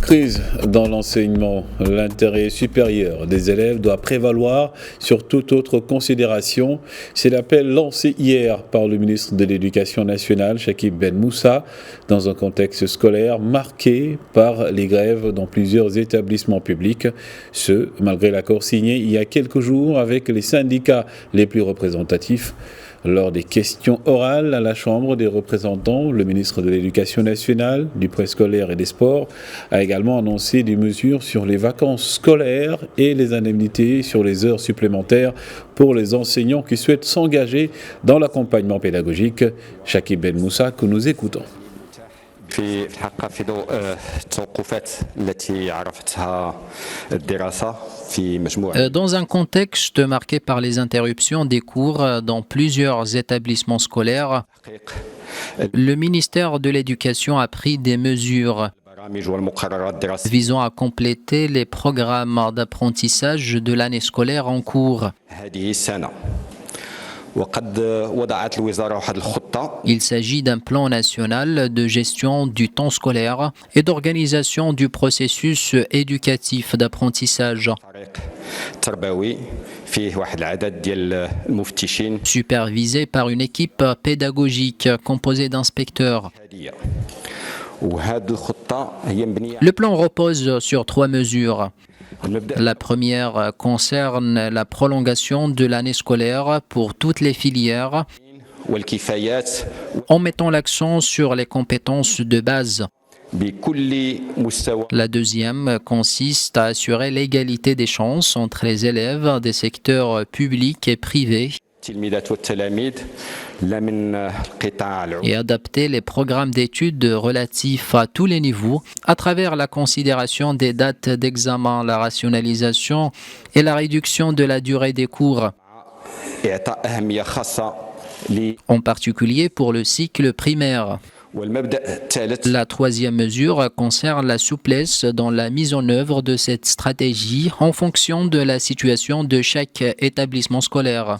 Crise dans l'enseignement. L'intérêt supérieur des élèves doit prévaloir sur toute autre considération. C'est l'appel lancé hier par le ministre de l'Éducation nationale, Chakib Ben Moussa, dans un contexte scolaire marqué par les grèves dans plusieurs établissements publics. Ce, malgré l'accord signé il y a quelques jours avec les syndicats les plus représentatifs. Lors des questions orales à la Chambre des représentants, le ministre de l'Éducation nationale, du préscolaire et des sports a également annoncé des mesures sur les vacances scolaires et les indemnités sur les heures supplémentaires pour les enseignants qui souhaitent s'engager dans l'accompagnement pédagogique. Chakib Ben Moussa, que nous écoutons. في الحقيقة في ضوء التوقفات التي عرفتها الدراسة في مجموعة. Dans un contexte marqué par les interruptions des cours dans plusieurs établissements scolaires, le ministère de l'Éducation a pris des mesures البرامج والمقررات الدراسية visant à compléter les programmes d'apprentissage de l'année scolaire en cours. هذه السنة. وقد وضعت الوزارة واحد الخطة. Il s'agit d'un plan national de gestion du temps scolaire et d'organisation du processus éducatif d'apprentissage, فريق تربوي فيه واحد العدد ديال المفتشين supervisé par une équipe pédagogique composée d'inspecteurs. هادية. وهذه الخطة هي مبنية. Le plan repose sur 3 mesures. المبدأ La première concerne la prolongation de l'année scolaire pour toutes les filières والكفايات en mettant l'accent sur les compétences de base. بكل مستوى. La deuxième consiste à assurer l'égalité des chances entre les élèves des secteurs publics et privés التلميذات والتلاميذ لا من القطاع العام et adapter les programmes d'études relatifs à tous les niveaux à travers la considération des dates d'examen, la rationalisation et la réduction de la durée des cours, إعطاء أهمية خاصة en particulier pour le cycle primaire. والمبدأ الثالث. La troisième mesure concerne la souplesse dans la mise en œuvre de cette stratégie en fonction de la situation de chaque établissement scolaire.